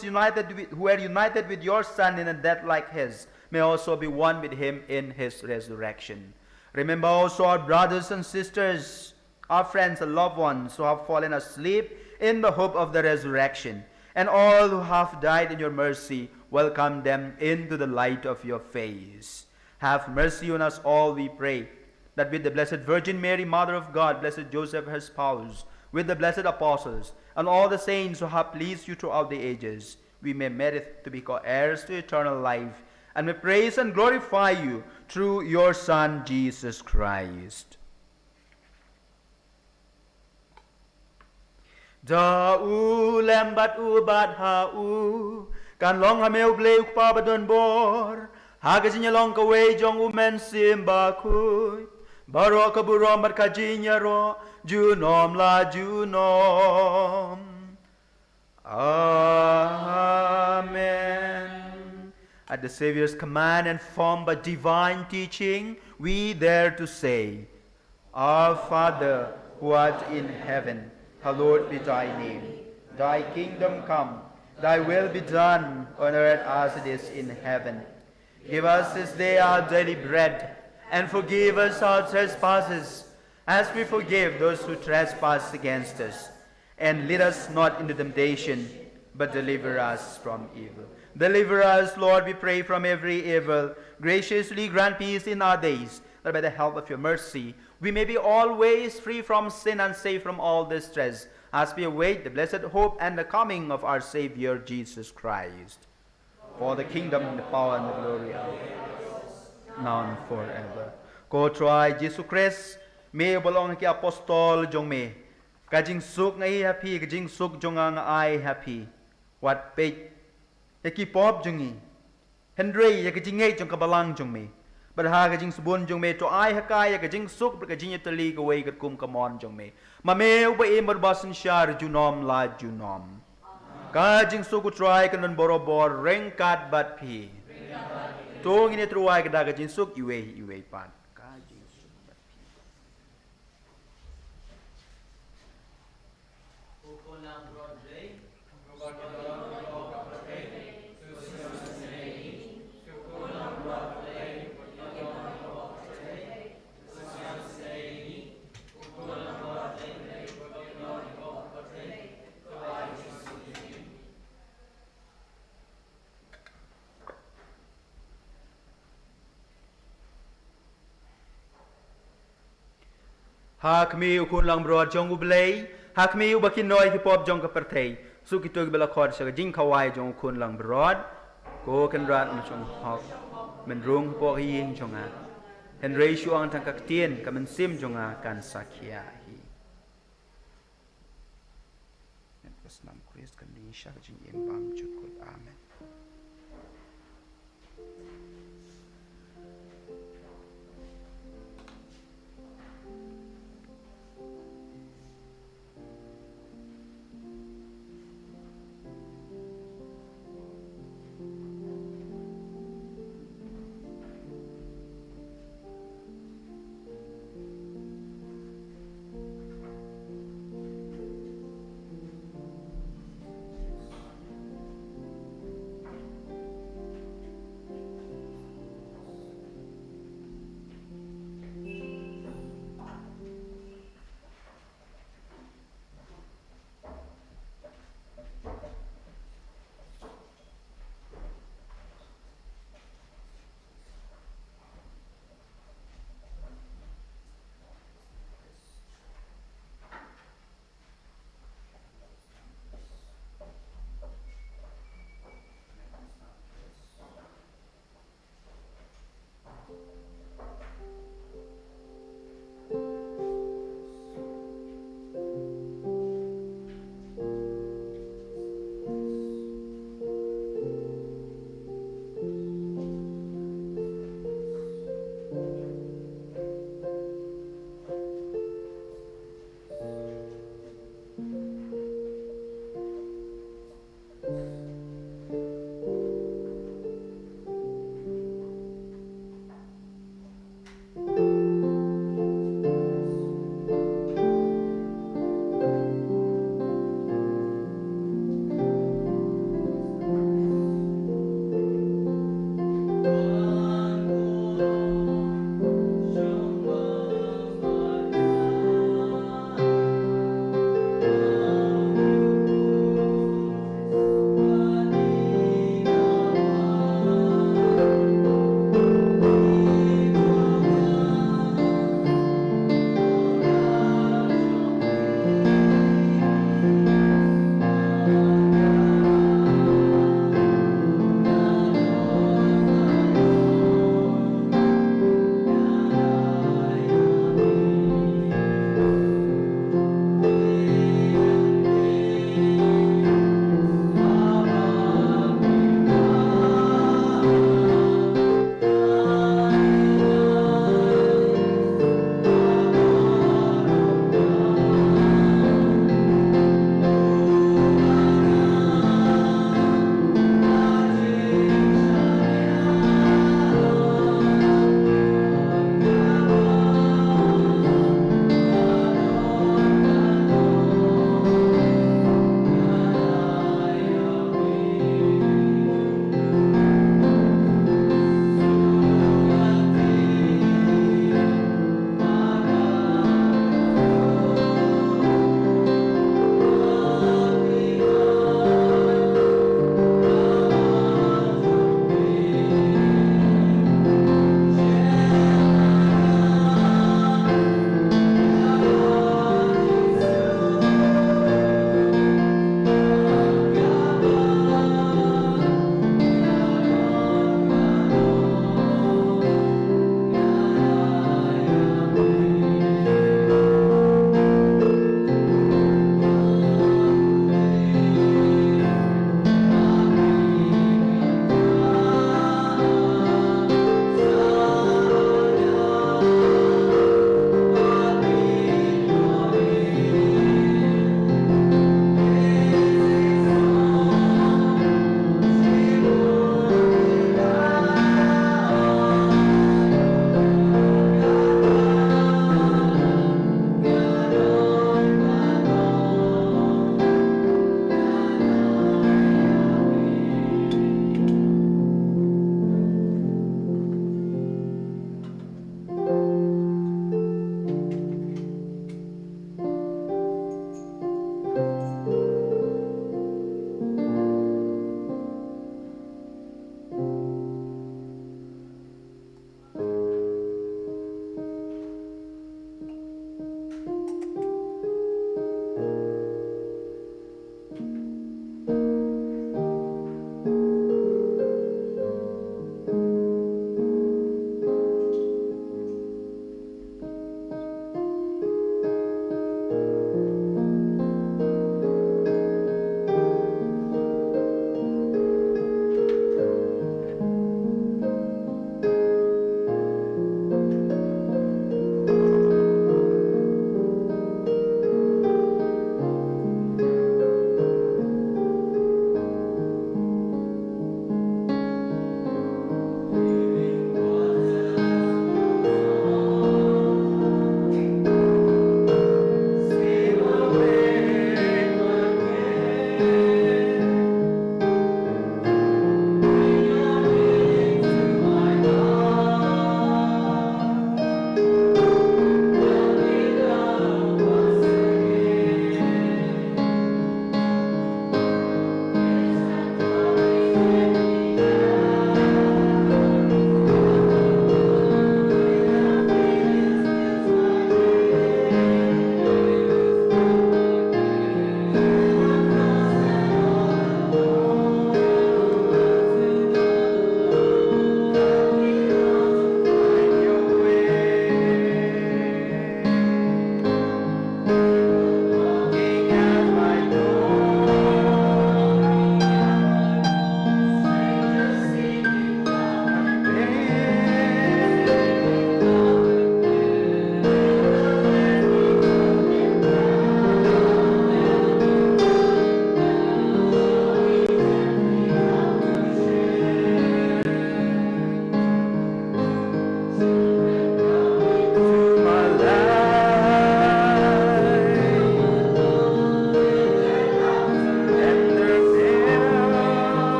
[SPEAKER 2] united with your Son in a death like his may also be one with him in his resurrection. Remember also our brothers and sisters, our friends and loved ones who have fallen asleep in the hope of the resurrection, and all who have died in your mercy, welcome them into the light of your face. Have mercy on us all, we pray, that with the Blessed Virgin Mary, Mother of God, Blessed Joseph, her spouse, with the blessed apostles, and all the saints who have pleased you throughout the ages, we may merit to be co-heirs to eternal life, and may praise and glorify you through your Son, Jesus Christ. Da u lembat u bad ha u kan long ha meu bleu pa badon bor ha gajinya long ka wei jong u men sim Bakhuid baro ka burom bar ka jinya ro junom la junom. Amen. At the Savior's command and formed by divine teaching, we dare to say, Our Father, who art in heaven, hallowed be thy name. Thy kingdom come, thy will be done on earth as it is in heaven. Give us this day our daily bread, and forgive us our trespasses, as we forgive those who trespass against us. And lead us not into temptation, but deliver us from evil. Deliver us, Lord, we pray, from every evil. Graciously grant peace in our days, that by the help of your mercy, we may be always free from sin and safe from all distress, as we await the blessed hope and the coming of our Savior Jesus Christ. For the kingdom, and the power, and the glory are yours, now and forever. Ko try Jesus Christ, may belong ki apostol jong me. Kajing suk ngai happy, kajing suk jong ang ai happy. What page? Yaki pop jongi. Henry yakajing ngai jong kabalang jong me. But ha kajing subun jong me to ai hakai yakajing suk kajing yatali gawai kat kum kamon jong me. Mame uba imar basan shar junom la junom. Kajing suk try kanon borobor rengkat bat pi. Tong ini truai kada kajing suk iwe pan. Hak mi ukun lang broad jong ublay, hak mi ubakin noy ki pop jong ka pertay, su ki tug bela khod sa jing kawai jong ukun lang broad, ko kan rat ma jong hok, men rung po hiying jong a, hen ratio ang tang kaktien ka men sim jong a kan sakya hi. Net was nam Christ kan ni sha jing imbam chukut amen.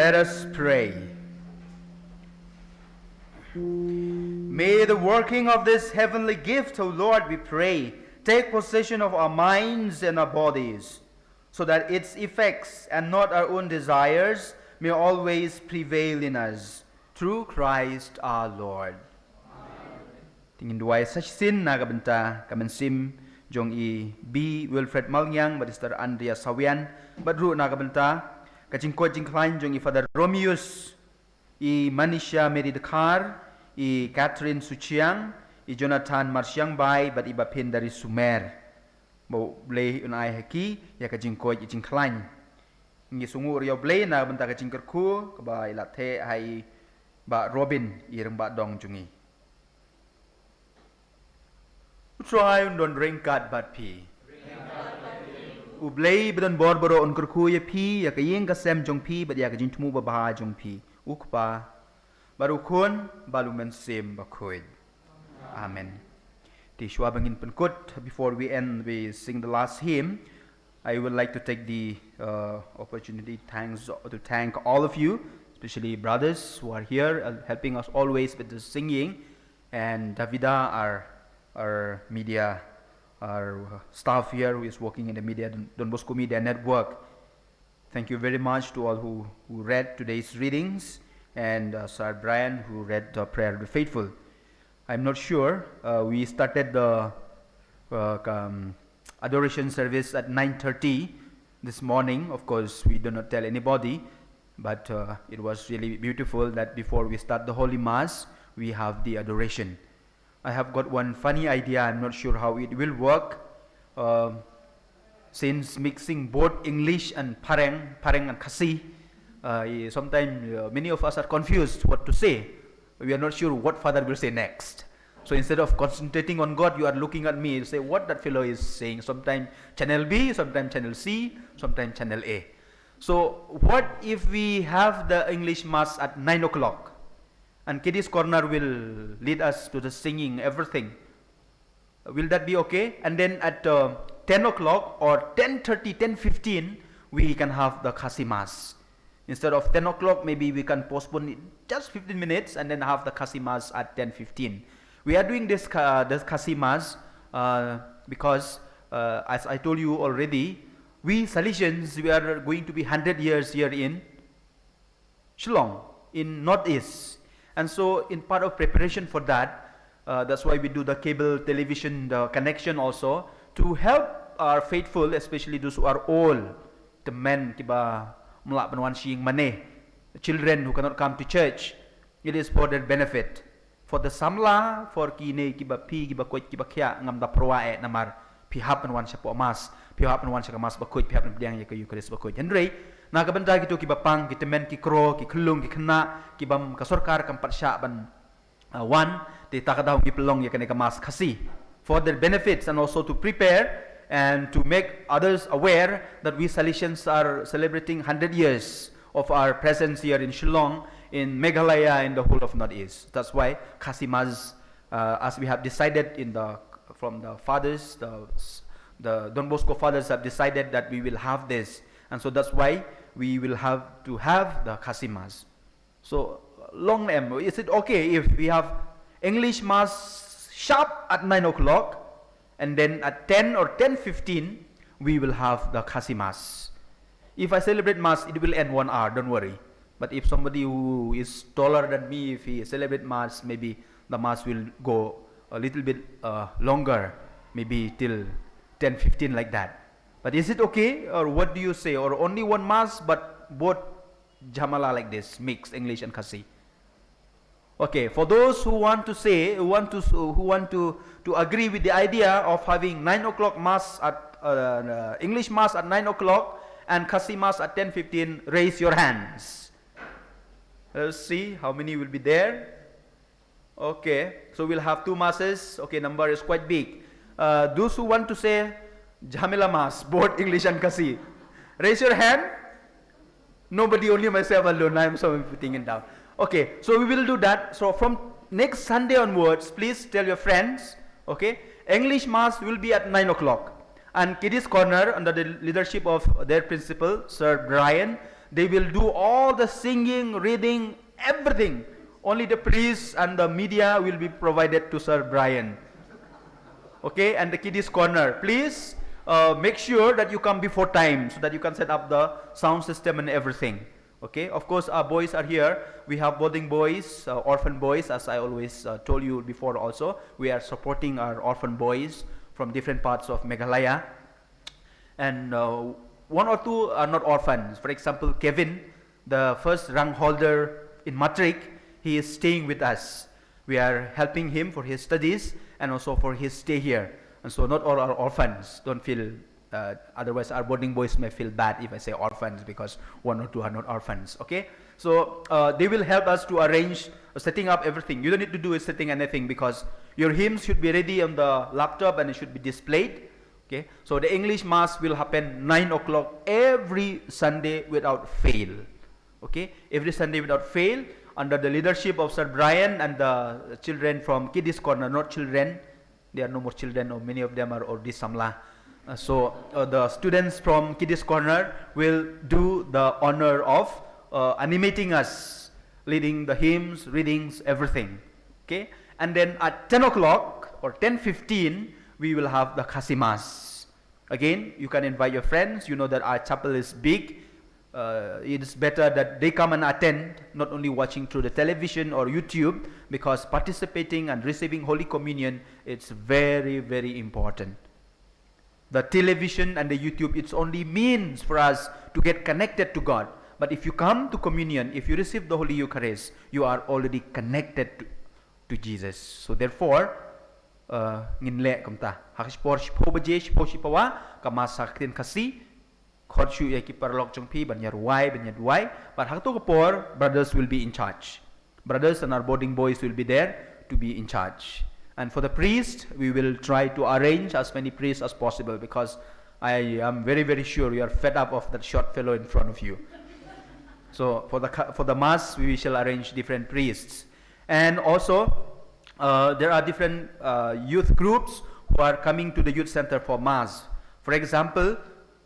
[SPEAKER 2] Let us pray. May the working of this heavenly gift, O Lord, we pray, take possession of our minds and our bodies, so that its effects and not our own desires may always prevail in us. Through Christ our Lord. Tingin duay sa sin nagabenta kamansim jong i B. Wilfred Malyang, Badister Andrea Sawian, Badru nagabenta, kachingko jingklain jong i Father Romeus, i Manisha Meridakar, i Catherine Suchiang, i Jonathan Marsyang Bay, bat iba pin dari Sumer. Bo blay unay haki, ya kachingko i jingklain. Ngi sungu riyaw blay nagabenta kachingkerku, kaba ilate hai ba Robin, i rembak dong jungi. Try don ringkat bat pi. Ublay bedon borboro on kerku ya pi ya kayeng kasem jong pi bat ya kajing tumu babaha jong pi. Ukpa baru kun balu mensim Bakhuid. Amen. Ti shwa bangin penkut. Before we end, we sing the last hymn. I would like to take the opportunity to thank all of you, especially brothers who are here helping us always with the singing, and Davida, our media, our staff here who is working in the media, Don Bosco Media Network. Thank you very much to all who read today's readings, and Sir Brian who read the Prayer of the Faithful. I'm not sure, we started the adoration service at 9:30 this morning. Of course, we do not tell anybody, but it was really beautiful that before we start the Holy Mass, we have the adoration. I have got one funny idea. I'm not sure how it will work. Since mixing both English and Pareng and Kasi, sometimes many of us are confused what to say. We are not sure what Father will say next. So instead of concentrating on God, you are looking at me and say what that fellow is saying. Sometimes channel B, sometimes channel C, sometimes channel A. So what if we have the English Mass at 9 o'clock? And Kiddies Corner will lead us to the singing, everything. Will that be okay? And then at 10 o'clock or 10:30, 10:15, we can have the Kasi Mass. Instead of 10 o'clock, maybe we can postpone it just 15 minutes and then have the Kasi Mass at 10:15. We are doing this Kasi Mass because, as I told you already, we Salesians, we are going to be 100 years here in Shillong, in Northeast. And so in part of preparation for that, that's why we do the cable television connection also, to help our faithful, especially those who are old, the men, kiba mulak penwan Jingmane, the children who cannot come to church. It is for their benefit. For the samla, for kine kiba pi kiba koit kiba kya ngam da proa namar pihap penwan siya po mas, pihap penwan siya kamas Bakhuid, pihap penwan ya ke Eucharistic Bakhuid. Henry, nakabanda gitu kibapang kitemen kikro kiklung kikna kibam kasorkar kampat sya ban wan ti takadaw gipelong ya kene kamas Kasi for their benefits, and also to prepare and to make others aware that we Salesians are celebrating 100 years of our presence here in Shillong, in Meghalaya, in the whole of Northeast. That's why Kasi Mass, as we have decided from the fathers, the Don Bosco fathers have decided that we will have this, and so that's why we will have to have the Kasi Mass. So long name, is it okay if we have English Mass sharp at 9 o'clock, and then at 10 or 10:15 we will have the Kasi Mass? If I celebrate Mass, it will end 1 hour, don't worry. But if somebody who is taller than me, if he celebrate Mass, maybe the Mass will go a little bit longer, maybe till 10:15 like that. But is it okay, or what do you say? Or only one Mass, but both Jamala like this, mix English and Kasi? Okay, for those who want to say, who want to agree with the idea of having 9 o'clock Mass at English Mass at 9 o'clock and Kasi Mass at 10:15, raise your hands. Let's see how many will be there. Okay, so we'll have 2 Masses. Okay, number is quite big. Those who want to say Jamila Mass, both English and Kasi, raise your hand. Nobody, only myself alone. I'm so putting it down. Okay, so we will do that. So from next Sunday onwards, please tell your friends. Okay, English Mass will be at 9 o'clock. And Kiddies Corner, under the leadership of their principal, Sir Brian, They will do all the singing, reading, everything. Only the priests and the media will be provided to Sir Brian. Okay, and the kiddies corner. Please make sure that you come before time so that you can set up the sound system and everything. Okay, of course our boys are here. We have boarding boys, orphan boys, as I always told you before also. We are supporting our orphan boys from different parts of Meghalaya. And one or two are not orphans. For example, Kevin, the first rank holder in matric, he is staying with us. We are helping him for his studies and also for his stay here. And so not all are orphans. Don't feel, otherwise our boarding boys may feel bad if I say orphans, because one or two are not orphans. Okay, so they will help us to arrange setting up everything. You don't need to do setting anything, because your hymns should be ready on the laptop and it should be displayed. Okay, so the English Mass will happen 9 o'clock every Sunday without fail. Okay, every Sunday without fail, under the leadership of Sir Brian and the children from Kiddies Corner. Not children, there are no more children, or many of them are already samla. So the students from Kiddies Corner will do the honor of animating us, leading the hymns, readings, everything. Okay, and then at 10 o'clock or 10:15 we will have the Khasi Mass. Again, you can invite your friends. You know that our chapel is big. It is better that they come and attend, not only watching through the television or YouTube, because participating and receiving Holy Communion, it's very, very important. The television and the YouTube, it's only means for us to get connected to God. But if you come to communion, if you receive the Holy Eucharist, you are already connected to Jesus. So therefore, nginle kamta hakspor shpo baje shpo shipawa kamasakin kasi khorchu yaki parlok chongpi banyarwai but hakto kapor brothers will be in charge. Brothers and our boarding boys will be there to be in charge. And for the priest, we will try to arrange as many priests as possible, because I am very, very sure you are fed up of that short fellow in front of you. So for the mass, we shall arrange different priests. And also there are different youth groups who are coming to the youth center for mass. For example,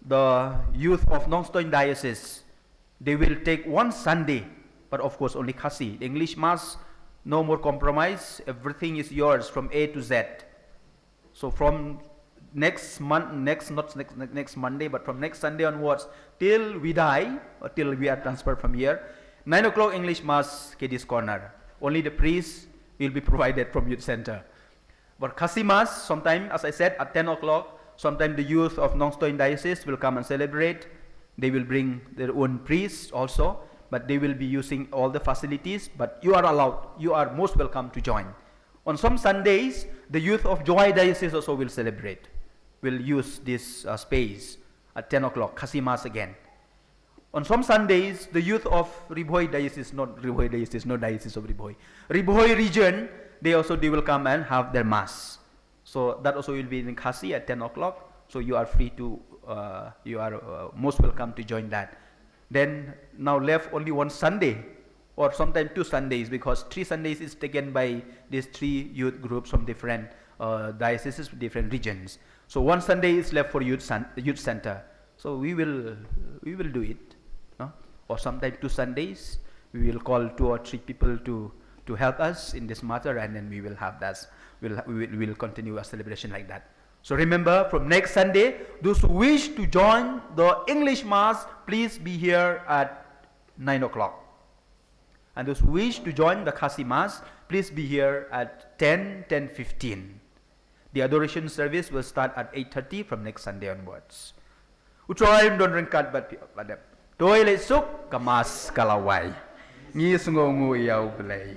[SPEAKER 2] the youth of Nongstoin Diocese, they will take one Sunday, but of course only Khasi. The English Mass, no more compromise. Everything is yours from A to Z. So from next Monday, but from next Sunday onwards, till we die, or till we are transferred from here, 9 o'clock English Mass, Kiddies Corner. Only the priests will be provided from youth center. But Khasi Mass, sometime, as I said, at 10 o'clock, sometime the youth of Nongstoin Diocese will come and celebrate. They will bring their own priests also, but they will be using all the facilities. But you are allowed, you are most welcome to join. On some Sundays, the youth of Joy Diocese also will celebrate, will use this space at 10 o'clock, Khasi Mass again. On some Sundays, the youth of Riboy Diocese, not Riboy Diocese, no Diocese of Riboy, Riboy region, they will come and have their Mass. So that also will be in Khasi at 10 o'clock. So you are free to, you are most welcome to join that. Then now left only one Sunday, or sometimes 2 Sundays, because 3 Sundays is taken by these 3 youth groups from different dioceses, different regions. So 1 Sunday is left for youth center. So we will do it, no? Or sometimes 2 Sundays, we will call 2 or 3 people to help us in this matter, and then we will have that. We will continue a celebration like that. So remember, from next Sunday, those who wish to join the English Mass, please be here at 9 o'clock. And those who wish to join the Khasi Mass, please be here at 10:15. The adoration service will start at 8:30 from next Sunday onwards. Utroy don rengkat bat padap. Toy le suk kamas kalawai. Ngi sungo ngu yau belai.